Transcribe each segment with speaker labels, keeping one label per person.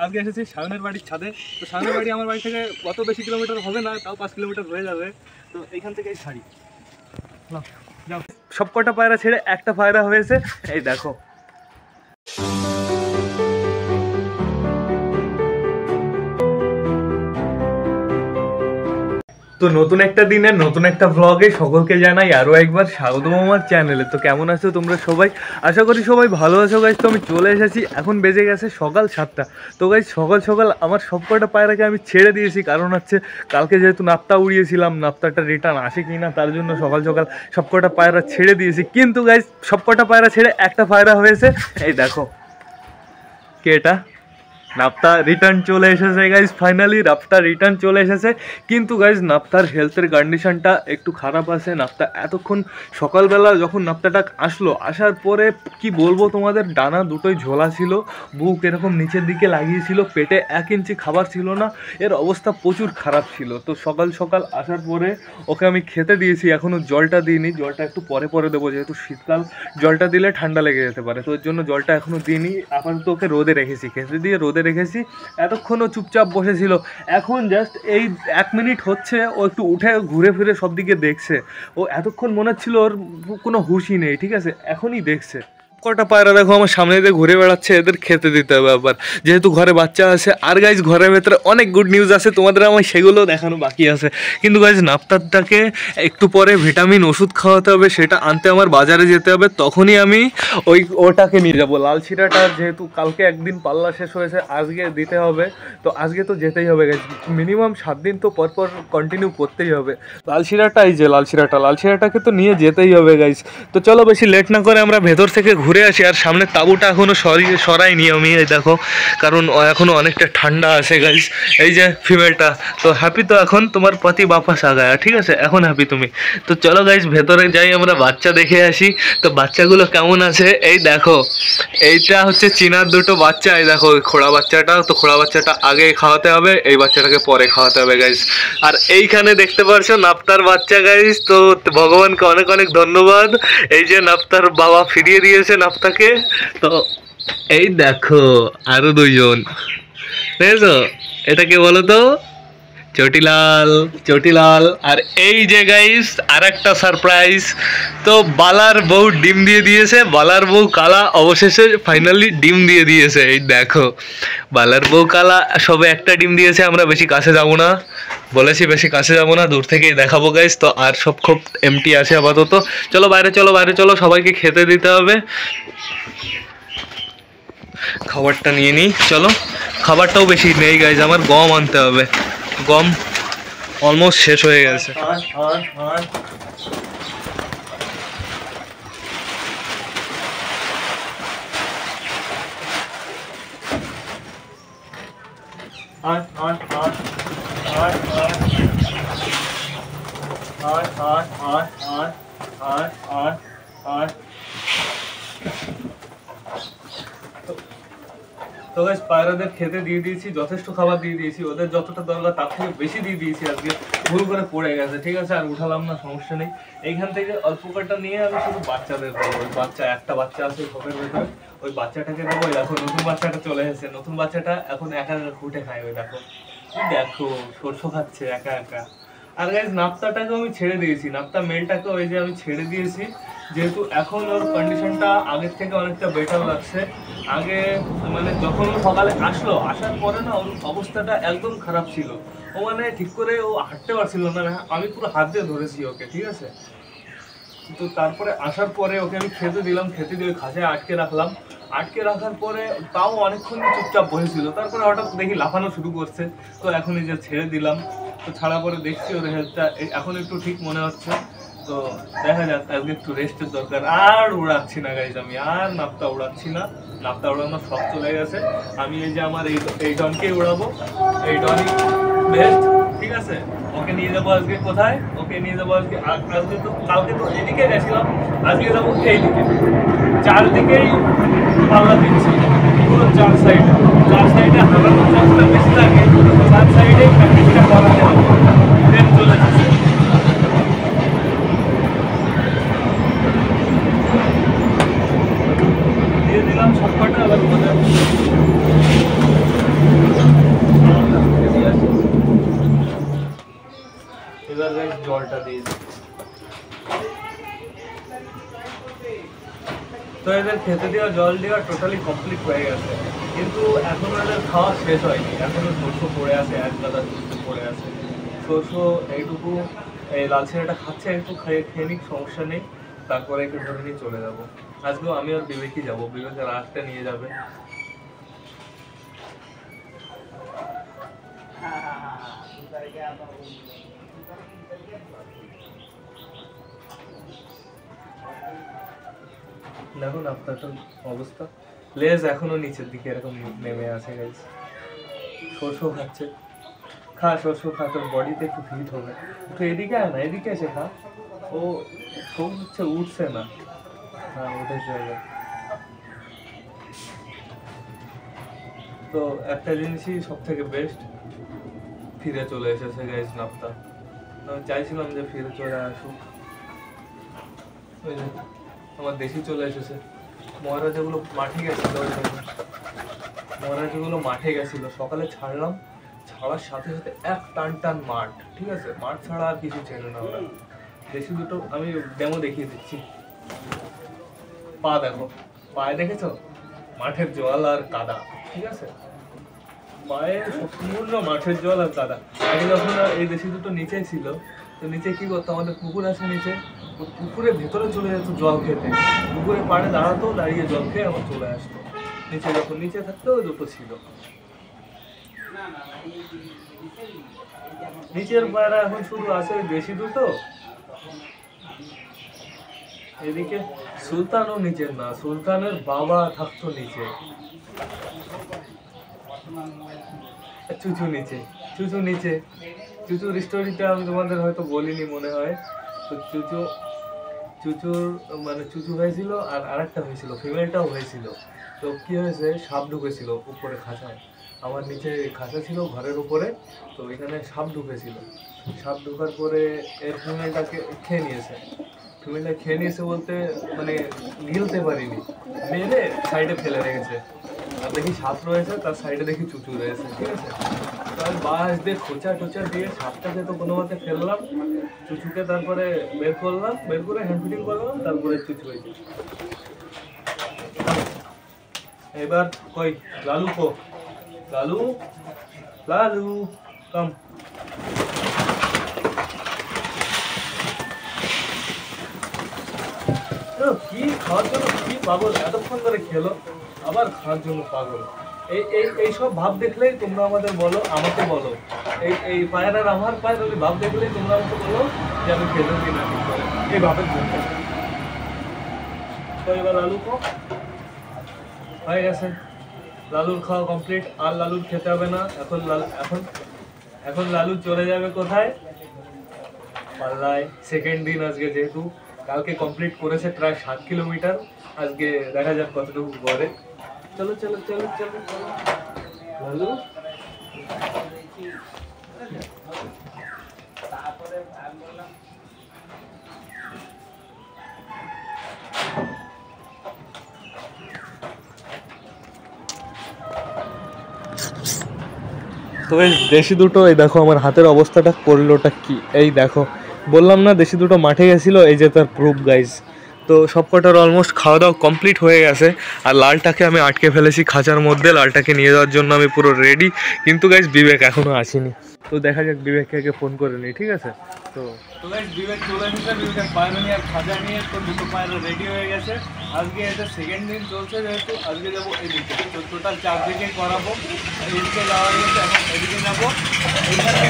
Speaker 1: আজকে এসেছি সায়নের বাড়ির ছাদে। তো সায়নের বাড়ি আমার বাড়ি থেকে অত বেশি কিলোমিটার হবে না, তাও 5 কিলোমিটার হয়ে যাবে। তো এইখান থেকেই ছাড়ি। যাও, সব কটা পায়রা ছেড়ে একটা পায়রা হয়েছে, এই দেখো। তো নতুন একটা দিনে নতুন একটা ব্লগে সকলকে জানাই আরও একবার স্বাগতম আমার চ্যানেলে। তো কেমন আছো তোমরা সবাই? আশা করি সবাই ভালো আছো গাইজ। তো আমি চলে এসেছি, এখন বেজে গেছে সকাল 7টা। তো গাইজ সকাল সকাল আমার সবকটা পায়রাকে আমি ছেড়ে দিয়েছি, কারণ হচ্ছে কালকে যেহেতু নাপ্তা উড়িয়েছিলাম, নাপ্তাটা রিটার্ন আসে কি না তার জন্য সকাল সকাল সবকটা পায়রা ছেড়ে দিয়েছি। কিন্তু গাইজ সবকটা পায়রা ছেড়ে একটা পায়রা হয়েছে, এই দেখো। কে এটা? নাপ্তা রিটার্ন চলে এসেছে গাইজ, ফাইনালি নাপ্তা রিটার্ন চলে এসেছে। কিন্তু গাইজ নাপ্তার হেলথের কন্ডিশনটা একটু খারাপ আছে। নাপ্তা এতক্ষণ সকালবেলা যখন নাপ্তাটা আসলো, আসার পরে কি বলবো তোমাদের, ডানা দুটোই ঝোলা ছিল, বুক এরকম নিচের দিকে লাগিয়েছিল, পেটে 1 ইঞ্চি খাবার ছিল না, এর অবস্থা প্রচুর খারাপ ছিল। তো সকাল সকাল আসার পরে ওকে আমি খেতে দিয়েছি, এখনও জলটা দিইনি, জলটা একটু পরে পরে দেবো, যেহেতু শীতকাল, জলটা দিলে ঠান্ডা লেগে যেতে পারে। তো ওর জন্য জলটা এখনও দিইনি, আপাতত ওকে রোদে রেখেছি, খেতে দিয়ে রোদে রেখেছি। এতক্ষণও চুপচাপ বসেছিল, এখন জাস্ট এই 1 মিনিট হচ্ছে ও একটু উঠে ঘুরে ফিরে সব দিকে দেখছে। ও এতক্ষণ মনে হচ্ছিল ওর কোনো হুঁশই নেই, ঠিক আছে, এখনই দেখছে। কটা পায়রা দেখো আমার সামনে দিয়ে ঘুরে বেড়াচ্ছে, এদের খেতে দিতে হবে আবার, যেহেতু ঘরে বাচ্চা আছে। আর গাইজ ঘরের ভেতরে অনেক গুড নিউজ আছে, তোমাদের আমার সেগুলো দেখানো বাকি আছে। কিন্তু গাইজ নাপ্তারটাকে একটু পরে ভিটামিন ওষুধ খাওয়াতে হবে, সেটা আনতে আমার বাজারে যেতে হবে, তখনই আমি ওটাকে নিয়ে যাবো। লাল শিরাটা যেহেতু কালকে একদিন পাল্লা শেষ হয়েছে, আজকে দিতে হবে, তো আজকে তো যেতেই হবে গাইজ। মিনিমাম 7 দিন তো পরপর কন্টিনিউ করতেই হবে। লাল শিরাটা, এই যে লাল শিরাটাকে তো নিয়ে যেতেই হবে গাইজ। তো চলো বেশি লেট না করে আমরা ভেতর থেকে ঘুরে আসি। আর সামনে তাঁবুটা এখনও সরাইনি আমি, এই দেখো, কারণ এখনও অনেকটা ঠান্ডা আছে গাইজ। এই যে ফিমেলটা, তো হ্যাপি তো এখন তোমার পতি বাপাস আগায়া, ঠিক আছে, এখন হ্যাপি তুমি। তো চলো গাইজ ভেতরে যাই, আমরা বাচ্চা দেখে আসি। তো বাচ্চাগুলো কেমন আছে এই দেখো, এইটা হচ্ছে চীনার দুটো বাচ্চা, এই দেখো খোড়া বাচ্চাটা। তো খোড়া বাচ্চাটা আগে খাওয়াতে হবে, এই বাচ্চাটাকে পরে খাওয়াতে হবে গাইজ। আর এইখানে দেখতে পারছো নাপ্তার বাচ্চা গাইজ। তো ভগবানকে অনেক অনেক ধন্যবাদ, এই যে নাপ্তার বাবা ফিরিয়ে দিয়েছে নাপ্তাকে। তো এই দেখো আরো 2জন, বুঝেছো, এটা কে বলো তো? চটিলাল। আর এই যে গাইস আর একটা সারপ্রাইজ, তো বালার বউ ডিম দিয়ে দিয়েছে, বালার বউ কালা অবশেষে ফাইনালি ডিম দিয়ে দিয়েছে। এই দেখো বালার বউ কালা সবে একটা ডিম দিয়েছে। আমরা বেশি কাছে যাবো না, বলেছি বেশি কাছে যাবো না, দূর থেকেই দেখাবো গাইস। তো আর সব খুব এমটি আছে আপাতত। চলো বাইরে চলো, সবাইকে খেতে দিতে হবে। খাবারটা নিয়ে নিই, চলো। খাবারটাও বেশি নেই গাইজ, আমার গম আনতে হবে, গম অলমোস্ট শেষ হয়ে গেছে। তো গাইস পায়রাদের খেতে দিয়ে দিয়েছি, যথেষ্ট খাবার দিয়ে দিয়েছি, ওদের যতটা দরকার তার থেকে বেশি দিয়ে দিয়েছি। আজকে ভুল করে পড়ে গেছে, ঠিক আছে, আর উঠালাম না, সমস্যা নেই। এইখান থেকে অল্প কটা নিয়ে আমি শুধু বাচ্চাদের দেবো। ওই বাচ্চা একটা বাচ্চা আছে ঘরের ভেতরে, ওই বাচ্চাটাকে দেবো। দেখো নতুন বাচ্চাটা চলে এসেছে, নতুন বাচ্চাটা এখন একা একা খুঁটে খায়। ওই দেখো শস্য খাচ্ছে একা একা। আর গাইজ নাপ্তাটাকেও আমি ছেড়ে দিয়েছি, নাপ্তা মেলটাকে ওই যে আমি ছেড়ে দিয়েছি, যেহেতু এখন ওর কন্ডিশনটা আগের থেকে অনেকটা বেটার লাগছে। আগে মানে যখন ও সকালে আসলো, আসার পরে না ওর অবস্থাটা একদম খারাপ ছিল। ও মানে ঠিক করে ও হাঁটতে পারছিল না, আমি পুরো হাত দিয়ে ধরেছি ওকে, ঠিক আছে। তো তারপরে আসার পরে ওকে আমি খেতে দিলাম, খেতে দিয়ে ওই খাঁচায় আটকে রাখলাম। আটকে রাখার পরে তাও অনেকক্ষণ চুপচাপ বসেছিল, তারপরে হঠাৎ দেখি লাফানো শুরু করছে। তো এখন এই যে ছেড়ে দিলাম, তো ছাড়া পরে দেখছি ওর হেলথটা এখন একটু ঠিক মনে হচ্ছে। তো দেখা যাক, আজকে একটু রেস্টের দরকার। আর উড়াচ্ছি না গাইজ, আমি আর নাপ্তা উড়াচ্ছি না, নাপ্তা উড়ানো সব চলে গেছে। আমি এই যে আমার এই ডনকেই উড়াবো, এই ডনই বেস্ট, ঠিক আছে। ওকে নিয়ে যাবো আজকে কোথায়, ওকে নিয়ে যাবো আজকে, আজকে তো কালকে তো এদিকে গেছিলাম, আজকে যাবো এইদিকে। চারদিকেই পাল্লা দিচ্ছি, পুরো চার সাইডে হারানোর চান্সটা বেশি থাকে, 4 সাইডেই প্র্যাকটিসটা করাতে হবে। দেন চলে যাচ্ছে, দিয়ে দিলাম সবকটা। আবার জলটা দিয়ে দিই। তো এদের খেতে দেওয়া জল দেওয়া টোটালি কমপ্লিট হয়ে গেছে, কিন্তু এখনো এদের খাওয়া শেষ হয়নি, এখনো শস্য পড়ে আছে, এক গাদা শস্য পড়ে আছে। শস্য এইটুকু এই লাল ছেলেটা খাচ্ছে, একটু খেয়ে নিক, সমস্যা নেই, তারপরে একটু ধরে নিয়ে চলে যাবো। আজকেও আমি আর বিবেকই যাবো, বিবেকের রাতটা নিয়ে যাবে। দেখুন আপনার অবস্থা, লেজ এখনো নিচের দিকে এরকম নেমে আছে গাইস। শস্য খাচ্ছে, খা শস্য খা, তোর বডিতে একটু হিট হবে। একটু এদিকে আয় না, এদিকে এসে খা। ও হচ্ছে উঠছে না, হ্যাঁ উঠে যাবে। তো একটা জিনিসই সব থেকে বেস্ট, ফিরে চলে এসেছে গাইস নাপ্তা। আমি চাইছিলাম যে ফিরে চলে আসুক, আমার দেশি চলে এসেছে। মহারাজাগুলো মাঠে গেছিল, মহারাজাগুলো মাঠে গেছিল, সকালে ছাড়লাম, ছাড়ার সাথে সাথে এক টান টান মাঠ, ঠিক আছে, মাঠ ছাড়া আর কিছু চেনে না ওরা। দেশি দুটো আমি ডেমো দেখিয়ে দিচ্ছি। পা দেখো, পায়ে দেখেছো মাঠের জল আর কাদা, ঠিক আছে, পায়ে সম্পূর্ণ মাঠের জল আর কাদা। আগে যখন এই দেশি দুটো নিচে ছিল, তো নিচে কি করতো, আমাদের পুকুর আছে নিচে, পুকুরের ভেতরে চলে যেত জল খেতে, পুকুরের পাড়ে দাঁড়াতো, দাঁড়িয়ে জল খেয়ে আমার চলে আসতো নিচে। যখন নিচে থাকতো ওই দুটো ছিল। নিচের পায়রা এখন শুধু আছে ওই দেশি দুটো। এদিকে সুলতানও নিচের না, সুলতানের বাবা থাকতো নিচে, চুচু নিচে, চুচু নিচে। চুচুর স্টোরিটা আমি তোমাদের হয়তো বলিনি মনে হয়। তো চুচুর মানে চুচু হয়েছিল আর আরেকটা হয়েছিল, ফিমেলটাও হয়েছিল। তো কি হয়েছে, সাপ ঢুকেছিল উপরে খাঁচায়, আমার নিচে খাঁচা ছিল ঘরের উপরে, তো এখানে সাপ ঢুকেছিল। সাপ ঢোকার পরে এর ফিমেলটাকে খেয়ে নিয়েছে। ফিমেলটা খেয়ে নিয়েছে বলতে মানে গিলতে পারিনি, মেরে সাইডে ফেলে রেখেছে। আর দেখি সাপ রয়েছে, তার সাইডে দেখি চুচু রয়েছে, ঠিক আছে। তো আমি বাঁশ দিয়ে খোঁচা টোচা দিয়ে সাপটাকে তো কোনো মতে ফেললাম, চুচুকে তারপরে বের করলাম, বের করে হ্যান্ড ফিটিং করলাম, তারপরে চুচু হয়েছে। এবার কই লালু কো, লালু লালু কাম। কি খাওয়ার জন্য কি পাগল, এতক্ষণ ধরে খেলো আবার খাওয়ার জন্য পাগল। এইসব ভাব দেখলেই তোমরা আমাদের বলো, আমাকে বলো, এই পায়ের আর আমার পায়ের ওই ভাব দেখলেই তোমরা আমাকে বলো যে আমি খেতে দিই না ঠিক করে, এই ভাবের জন্য। তো এবার লালু কো হয়ে গেছে, লালুর খাওয়া কমপ্লিট, আর লালুর খেতে হবে না। এখন লালু চলে যাবে কোথায়, পাল্লায়। সেকেন্ড দিন আজকে, যেহেতু কালকে কমপ্লিট করেছে প্রায় 7 কিলোমিটার, আজকে দেখা যাক কতটুকু করে। চলো চলো চলো চলো চলো লালু। তো এই দেশি দুটো, এই দেখো আমার হাতের অবস্থাটা করলোটা কি, এই দেখো বললাম না দেশি দুটো মাঠে গেছিলো, এই যে তার প্রুফ গাইজ। তো সব কটার অলমোস্ট খাওয়া দাওয়া কমপ্লিট হয়ে গেছে, আর লালটাকে আমি আটকে ফেলেছি খাঁচার মধ্যে, লালটাকে নিয়ে যাওয়ার জন্য আমি পুরো রেডি। কিন্তু গাইজ বিবেক এখনও আসেনি, তো দেখা যাক বিবেককে আগে ফোন করে নিই, ঠিক আছে। তো গাইজ বিবেক চলে এসেছে, বিবেকের পায়রা নিয়ে আর খাঁচা নিয়ে, তো দুটো পায়রা রেডি হয়ে গেছে। আজকে এটা সেকেন্ড দিন চলছে, যেহেতু আজকে যাবো এদিকে, তো টোটাল 4 দিকে করাবো। এদিকে যাওয়া গেছে, এখন এদিকে যাবো। এইখানে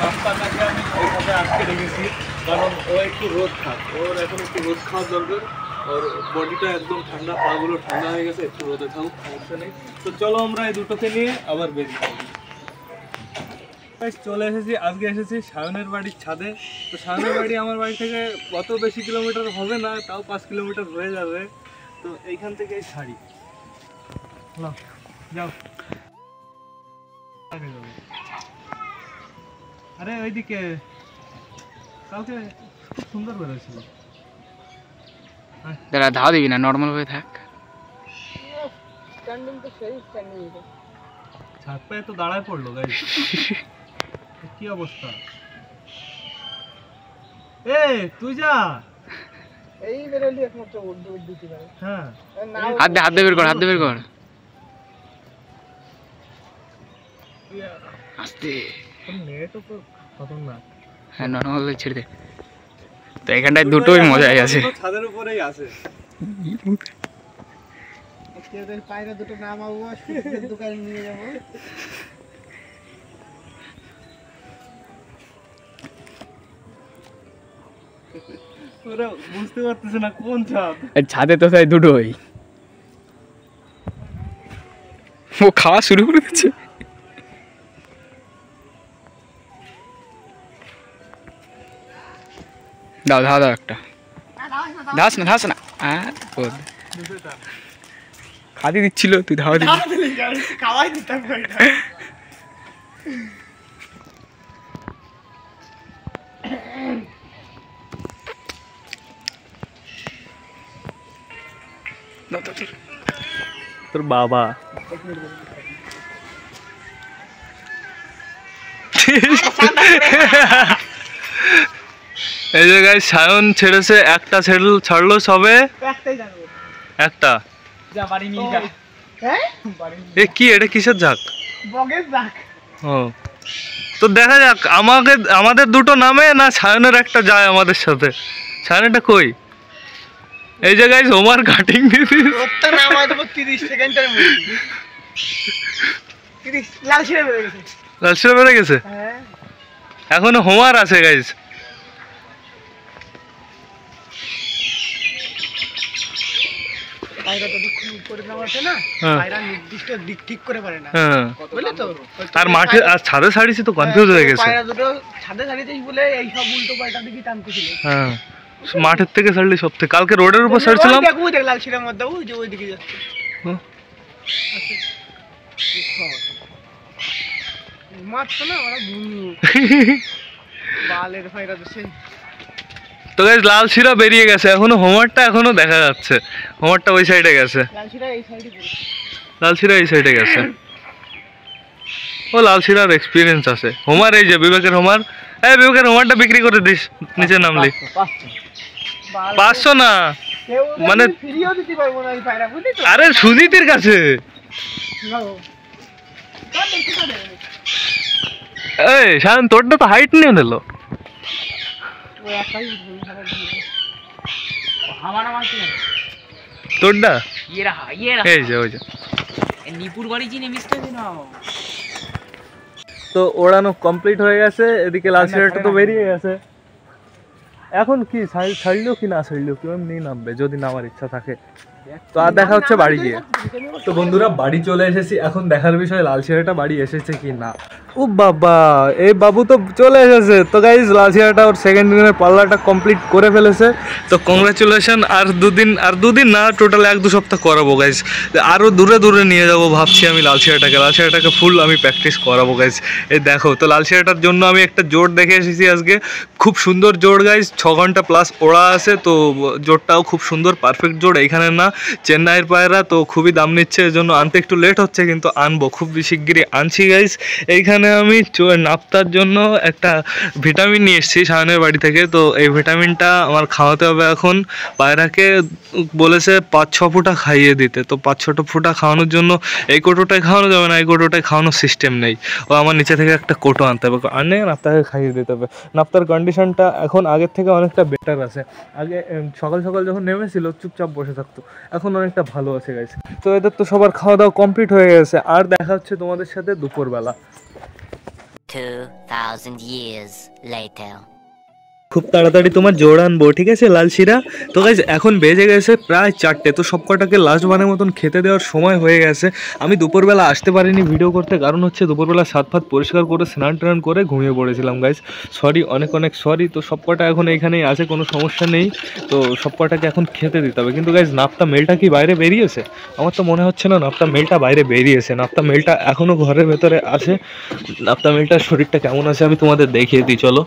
Speaker 1: রাস্তাটাকে আমি ওইভাবে আটকে রেখেছি, কারণ ও একটু রোদ খাক, ওর এখন একটু রোদ খাওয়ার দরকার, ওর বডিটা একদম ঠান্ডা, পাগুলো ঠান্ডা হয়ে গেছে, একটু রোদে থাকুক, সমস্যা নেই। তো চলো আমরা এই দুটোকে নিয়ে আবার বেরিয়ে যাবো। চলে এসেছি, আজকে এসেছি সায়নের বাড়ির ছাদে। তো সায়নের বাড়ি আমার বাড়ি থেকে কত বেশি কিলোমিটার হবে না, তাও 5 কিলোমিটার হয়ে যাবে। তো এইখান থেকে ছাড়ি, যাও। আরে ওইদিকে কালকে খুব সুন্দর বেরোছিল।
Speaker 2: দাঁড়া, ধাওয়া দিবি না, নর্মাল হয়ে থাক।
Speaker 1: ছাদ পায়ে তো দাঁড়ায় পড়লো গাইস, কি অবস্থা। তুই যা
Speaker 3: এই বেরোলি একমাত্র দৌড় দিতে পারে।
Speaker 1: হ্যাঁ
Speaker 2: হাত দিয়ে বের কর, হাত দিয়ে বের কর। আস্তে।
Speaker 1: নেট তো খতরনাক।
Speaker 2: হ্যাঁ নর্মাল ছেড়ে দে। তো এখানটায় দুটোই মজাই আছে।
Speaker 1: ছাদের উপরেই আছে।
Speaker 3: তোদের পায়রা দুটো নামাবো, সুতির দোকানে নিয়ে যাবো।
Speaker 1: ওরা বুঝতে পারতেছে না কোন ছাদ।
Speaker 2: ছাদে তো তাই দুটোই। ও খাওয়া শুরু করে দিচ্ছে। দাও দাও দাও একটা। ধাস না ধাস না। খাদি দিচ্ছিল, তুই ধাওয়া দিবি।
Speaker 3: খাওয়াই দিতাম ওইটা।
Speaker 1: তোর বাবা এই জায়গায় সায়ন ছেড়েছে, একটা ছাড়লো সবে,
Speaker 3: একটাই জানবো।
Speaker 1: একটা।
Speaker 3: যা বাড়ি নিয়ে যা। হ্যাঁ?
Speaker 1: এ কি, এটা কিসের ঝাঁক?
Speaker 3: বগের দাগ।
Speaker 1: ও তো দেখা যাক আমাদের দুটো নামে না সায়নের একটা যায় আমাদের সাথে। সায়নেরটা কই? এই জায়গায় হোমার কাটিং দিদি।
Speaker 3: ওরটা নাম হয়তো 30 সেকেন্ডের মধ্যে। 30 লাল ছিঁড়ে বেরিয়ে গেছে।
Speaker 1: লাস্টে বেড়ে গেছে,
Speaker 3: হ্যাঁ।
Speaker 1: এখনো হোমার আছে গাইজ।
Speaker 3: পায়রা তো করে দেওয়া আছে না,
Speaker 1: হ্যাঁ।
Speaker 3: পায়রা নির্দিষ্ট দিক ঠিক করে পারে না।
Speaker 1: হ্যাঁ
Speaker 3: বুঝলি তো?
Speaker 1: আর মাঠে আর ছাদে ছাড়িছি তো কনফিউজ হয়ে গেছে।
Speaker 3: পায়রা দুটো ছাদে ছাড়িয়েছিস বলে এই সব উল্টো পাল্টা দিকে টানতেছিল।
Speaker 1: হ্যাঁ মাঠের থেকে ছাড়লি সব থেকে। কালকে রোডের উপর ছাড়ছিলাম।
Speaker 3: দেখো দেখ লাল ছিঁড়ার মধ্যে ওই যে ওইদিকে যাচ্ছে।
Speaker 1: হুম।
Speaker 3: মারতো না ওরা ঘুমিয়ে বালের পায়রা তো সেই।
Speaker 1: তো গাইজ লাল শিরা বেরিয়ে গেছে, এখনো হোমারটা এখনো দেখা যাচ্ছে। হোমারটা ওই সাইডে গেছে,
Speaker 3: লাল ছিঁড়া এই সাইডে পড়ে।
Speaker 1: লাল শিরা এই সাইডে গেছে। ও লাল শিরার এক্সপিরিয়েন্স আছে। হোমার এই যে বিবেকের হোমার, এই বিবেকের হোমারটা বিক্রি করে দিস নিচে নামলি। 500 না মানে
Speaker 3: ফ্রিও দিতে পারবো না এই পায়রা, বুঝলি তো?
Speaker 1: আরে সুজিতের কাছে। এই শায়ন তোরটা তো হাইট নিয়ে নিল। তোরটা এই যে ওই যে
Speaker 2: নিপুর বাড়ি চিনি মিস্টার না।
Speaker 1: তো ওড়ানো কমপ্লিট হয়ে গেছে। এদিকে লাল শিরাটা তো বেরিয়ে গেছে। এখন কি ছাড়লেও কি না ছাড়লেও কি এমনি নামবে যদি নামার ইচ্ছা থাকে। তো আর দেখা হচ্ছে বাড়ি গিয়ে। তো বন্ধুরা বাড়ি চলে এসেছি, এখন দেখার বিষয় লাল শিরাটা বাড়ি এসেছে কি না। ও বাবা, এই বাবু তো চলে এসেছে। তো গাইজ লাল শিরাটা ওর সেকেন্ড দিনের পাল্লাটা কমপ্লিট করে ফেলেছে। তো কংগ্রাচুলেশন। আর দুদিন না, টোটাল 1-2 সপ্তাহ করাবো গাইজ। আরও দূরে দূরে নিয়ে যাবো ভাবছি আমি লাল শিরাটাকে ফুল আমি প্র্যাকটিস করাবো গাইজ। এই দেখো, তো লাল শিরাটার জন্য আমি একটা জোর দেখে এসেছি আজকে। খুব সুন্দর জোর গাইজ, 6 ঘন্টা প্লাস ওড়া আছে। তো জোরটাও খুব সুন্দর, পারফেক্ট জোর। এইখানে না চেন্নাইয়ের পায়রা, তো খুবই দাম নিচ্ছে, এর জন্য আনতে একটু লেট হচ্ছে, কিন্তু আনবো খুব শিগগিরই আনছি গাইজ। এইখানে আমি নাপ্তার জন্য একটা ভিটামিন নিয়ে এসেছি সায়নের বাড়ি থেকে। তো এই ভিটামিনটা আমার খাওয়াতে হবে এখন। পায়রাকে বলেছে 5-6 ফুটা খাইয়ে দিতে। তো 5-6 ফুটা খাওয়ানোর জন্য এই কোটোটায় খাওয়ানো যাবে না, এই কোটোটায় খাওয়ানোর সিস্টেম নেই। ও আমার নিচে থেকে একটা কোটো আনতে হবে, আনে নাপ্তাকে খাইয়ে দিতে হবে। নাপ্তার কন্ডিশনটা এখন আগের থেকে অনেকটা বেটার আছে। আগে সকাল সকাল যখন নেমেছিল চুপচাপ বসে থাকতো, এখন অনেকটা ভালো আছে গাইস। তো এদের তো সবার খাওয়া দাওয়া কমপ্লিট হয়ে গেছে। আর দেখা হচ্ছে তোমাদের সাথে দুপুরবেলা।
Speaker 4: 2000 years later.
Speaker 1: খুব তাড়াতাড়ি তোমার জোর আনবো, ঠিক আছে লাল শিরা। তো গাইজ এখন বেজে গেছে প্রায় 4টে। তো সব কটাকে লাস্ট বারের মতন খেতে দেওয়ার সময় হয়ে গেছে। আমি দুপুরবেলা আসতে পারিনি ভিডিও করতে, কারণ হচ্ছে দুপুরবেলা সাত ফাত পরিষ্কার করে স্নান টান করে ঘুমিয়ে পড়েছিলাম গাইজ। সরি, অনেক সরি। তো সব কটা এখন এইখানেই আছে, কোনো সমস্যা নেই। তো সব কটাকে এখন খেতে দিতে হবে। কিন্তু গাইজ নাপ্তা মেলটা কি বাইরে বেরিয়েছে? আমার তো মনে হচ্ছে না নাপ্তা মেলটা বাইরে বেরিয়েছে। নাপ্তা মেলটা এখনও ঘরের ভেতরে আছে। নাপ্তা মেলটার শরীরটা কেমন আছে আমি তোমাদের দেখিয়ে দিই, চলো।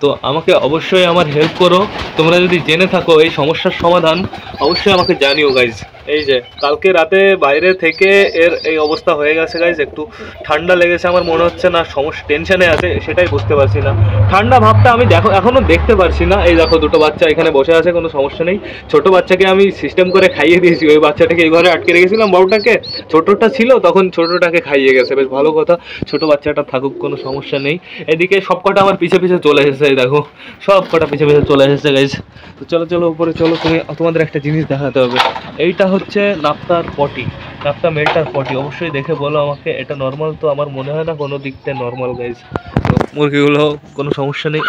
Speaker 1: তো আমাকে অবশ্যই আমার হেল্প করো, তোমরা যদি জেনে থাকো এই সমস্যার সমাধান অবশ্যই আমাকে জানিও গাইজ। এই যে কালকে রাতে বাইরে থেকে এর এই অবস্থা হয়ে গেছে গাইজ। একটু ঠান্ডা লেগেছে, আমার মনে হচ্ছে না সমস্যা টেনশনে আছে, সেটাই বুঝতে পারছি না। ঠান্ডা ভাবটা আমি দেখো এখনো দেখতে পারছি না। এই দেখো দুটো বাচ্চা এখানে বসে আছে, কোনো সমস্যা নেই। ছোট বাচ্চাকে আমি সিস্টেম করে খাইয়ে দিয়েছি, ওই বাচ্চাটাকে এই ঘরে আটকে রেখেছিলাম, বড়টাকে ছোটটা ছিল তখন ছোটটাকে খাইয়ে গেছে, বেশ ভালো কথা। ছোট বাচ্চাটা থাকুক, কোনো সমস্যা নেই। এদিকে সব কটা আমার পিছে পিছে চলে এসেছে, এই দেখো সব কটা পিছে পিছে চলে এসেছে গাইজ। তো চলো চলো উপরে চলো, তোমাদের একটা জিনিস দেখাতে হবে। এইটা হচ্ছে নাপ্তার পটি, নাপ্তা মেলটার পটি। অবশ্যই দেখে বলো আমাকে এটা নর্মাল, তো আমার মনে হয় না কোনো দিক থেকে নর্মাল গাইজ। তো মুরগিগুলো কোনো সমস্যা নেই,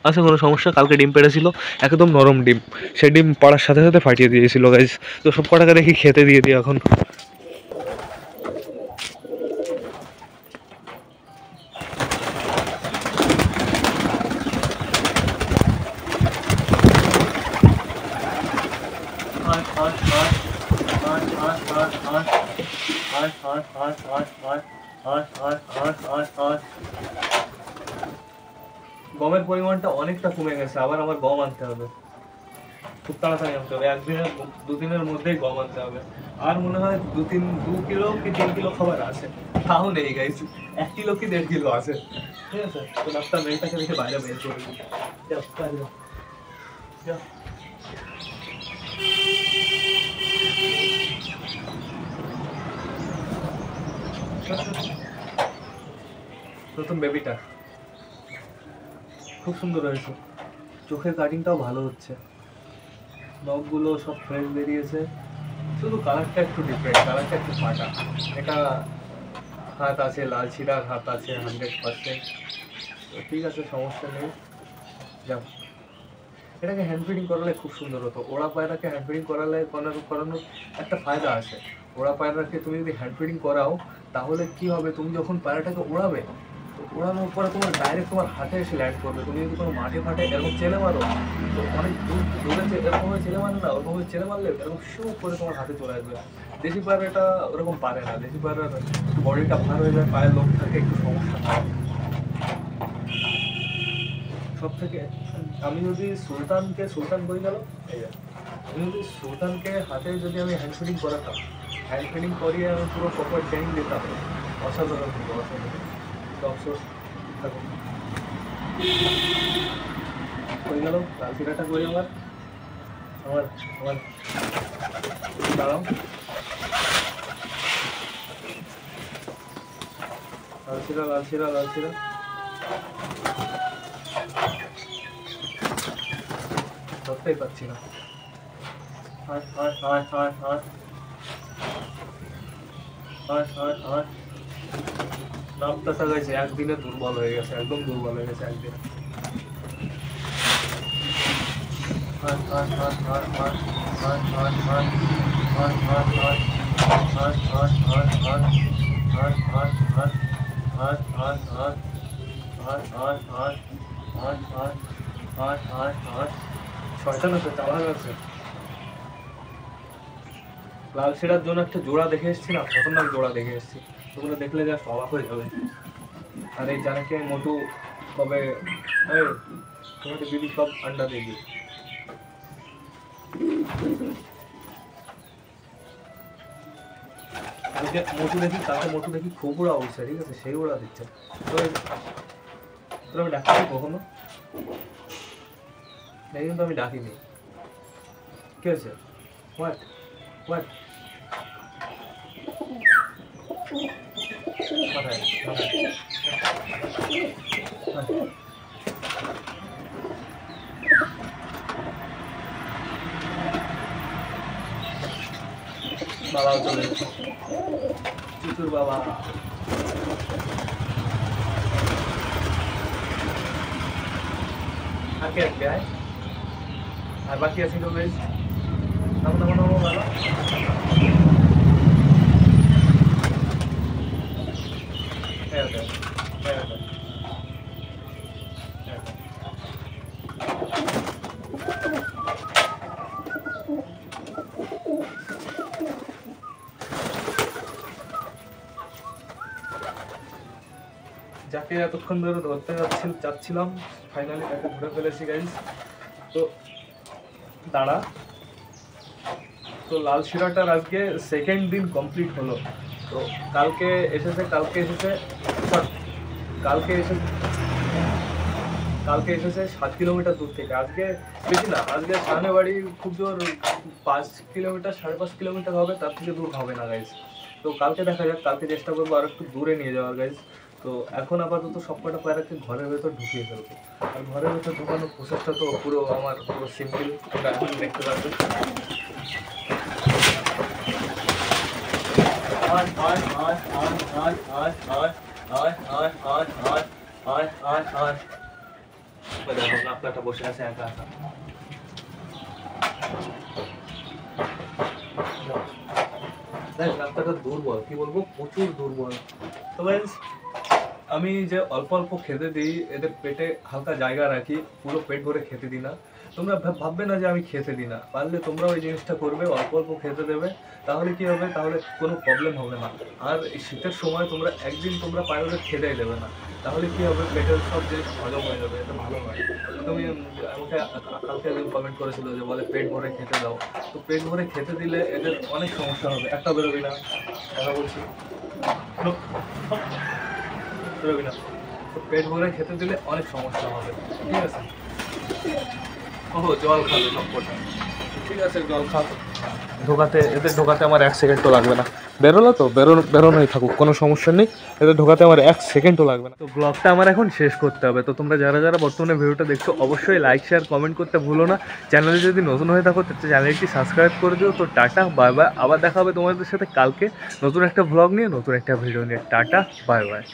Speaker 1: আছে কোনো সমস্যা। কালকে ডিম পেড়েছিল, একদম নরম ডিম, সেই ডিম পাড়ার সাথে সাথে ফাটিয়ে দিয়েছিল গাইজ। তো সব কটাকে দেখি খেতে দিয়ে দিই এখন। গমের পরিমাণটা অনেকটা কমে গেছে, আবার আমার গম আনতে হবে, খুব তাড়াতাড়ি আনতে হবে। একদিনের দুদিনের মধ্যেই গম আনতে হবে। আর মনে হয় 2 কিলো কি 3 কিলো খাবার আছে, তাও নেই গাইছি। 1 কিলো কি 1.5 কিলো আছে, ঠিক আছে। তো নাস্তা মেয়েটাকে দেখে বাইরে বের করে দিই। যাও, বাইরে যাও। যাও। নতুন বেবিটা খুব সুন্দর হয়েছে, চোখের কাটিংটাও ভালো হচ্ছে, নখগুলো সব ফ্রেশ বেরিয়েছে, শুধু কালারটা একটু ডিফারেন্ট, কালারটা একটু ফাটা। এটা হাত আছে, লাল ছিড়ার হাত আছে 100%। তো ঠিক আছে, সমস্যা নেই। যাও, এটাকে হ্যান্ড ফিডিং করালে খুব সুন্দর হতো। ওড়া পায়রাকে হ্যান্ড ফিডিং করানোর একটা ফায়দা আছে। ওড়া পায়রাকে তুমি যদি হ্যান্ড ফিডিং করাও, তাহলে কি হবে, তুমি যখন পায়রাটাকে উড়াবে, তো উড়ানোর পরে তোমার ডাইরেক্ট তোমার হাতে এসে ল্যান্ড করবে। তুমি যদি কোনো মাঠে ফাটে এরকম চেলে মারো, তো অনেক দূরে এরকমভাবে চেলে মারে না, ওরকমভাবে চেলে মারলে এরকম শু করে তোমার হাতে চলে আসবে। দেশি পায়রাটা ওরকম পারে না, দেশি পায়রার বডিটা ভার হয়ে যায়, পায়ের লোক থাকে, একটু সমস্যা হয়। সব থেকে আমি যদি সুলতান বই গেল, এই যে আমি যদি সুলতানকে হাতে যদি আমি হ্যান্ড ফিডিং করাতাম, হ্যান্ড ফিডিং করিয়ে আমি পুরো প্রপার ট্রেনিং দিতাম, অসাধারণ কিন্তু অসাধারণ। তো অফসোস থাকুন, হয়ে গেল লাল চিরাটা করি। আমার আমার আমার দাঁড়াও, লাল চিরা ধরতেই পারছি না। নামটা গেছে একদিনে, দুর্বল হয়ে গেছে, একদম দুর্বল হয়ে গেছে একদিনে। শয়তান আছে, চালাক আছে। লাল সেরার জন্য একটা জোড়া দেখে এসেছি না, খতরনাক জোড়া দেখে এসেছি, ওগুলো দেখলে যা অবাক হয়ে যাবে। আর এই জানাকে মোটু কবে তোমাকে দিদি সব আন্ডা দেगी। মোটু দেখি খুব ওড়া উঠছে, ঠিক আছে, সেই ওড়া দিচ্ছে। তোর আমি ডাকিনি কখনো, এই কিন্তু আমি ডাকিনি। কি হয়েছে? হোয়াট হোয়াট মাথায় বাবাও চলে গেছে, চুচুর বাবা। আগে আয়, আর বাকি আছে তো বেশ। নামো বাবা। যাকে এতক্ষণ ধরে ধরতে চাচ্ছিলাম, ফাইনালি তাকে ধরে ফেলেছি গাইজ। তো দাঁড়া, তো লাল শিরাটার আজকে সেকেন্ড দিন কমপ্লিট হলো। তো কালকে এসেছে কালকে এসেছে 7 কিলোমিটার দূর থেকে। আজকে বেশি না, আজকে সামনে বাড়ি খুব জোর 5 কিলোমিটার 5.5 কিলোমিটার হবে, তার থেকে দূর হবে না গাইজ। তো কালকে দেখা যাক, কালকে চেষ্টা করবো আর একটু দূরে নিয়ে যাওয়ার গাইজ। তো এখন আপাতত সবকটা প্যারাকে ঘরের ভেতর ঢুকিয়ে ফেলবো। আর ঘরের ভেতর ঢুকানোর প্রসেসটা তো পুরো আমার পুরো সিম্পল, তোমরা এখন দেখতে পাচ্ছ। আপনারটা বসে আছে একা একা। রাস্তাটা দুর্বল, কি বলবো, প্রচুর দুর্বল। তো গাইস, আমি যে অল্প অল্প খেতে দিই, এদের পেটে হালকা জায়গা রাখি, পুরো পেট ভরে খেতে দিই না। তোমরা ভাববে না যে আমি খেতে দিই না, পারলে তোমরা ওই জিনিসটা করবে, অল্প অল্প খেতে দেবে। তাহলে কি হবে, তাহলে কোনো প্রবলেম হবে না। আর এই শীতের সময় তোমরা একদিন তোমরা পায়রাদের খেতেই দেবে না, তাহলে কি হবে, পেটের সব জিনিস হজম হয়ে যাবে, এটা ভালো নয়। তুমি আমাকে কালকে একদিন কমেন্ট করেছিল যে বলে পেট ভরে খেতে দাও। তো পেট ভরে খেতে দিলে এদের অনেক সমস্যা হবে। একটা বেরোবি না, কথা বলছি, বেরোবি না। তো পেট ভরে খেতে দিলে অনেক সমস্যা হবে, ঠিক আছে? ও জল খাবে সবকটা, ঠিক আছে, জল খাবে। এদের ঢোকাতে আমার 1 সেকেন্ডও লাগবে না। বেরোলো তো বেরোনোই থাকুক, কোনো সমস্যা নেই। এদের ঢোকাতে আমার 1 সেকেন্ডও লাগবে না। তো ব্লগটা আমার এখন শেষ করতে হবে। তো তোমরা যারা যারা বর্তমানে ভিডিওটা দেখছো, অবশ্যই লাইক শেয়ার কমেন্ট করতে ভুলো না। চ্যানেলে যদি নতুন হয়ে থাকো, তাহলে চ্যানেলটি সাবস্ক্রাইব করে দিও। তো টাটা বাই বাই, আবার দেখা হবে তোমাদের সাথে কালকে নতুন একটা ব্লগ নিয়ে, নতুন একটা ভিডিও নিয়ে। Tata bye bye.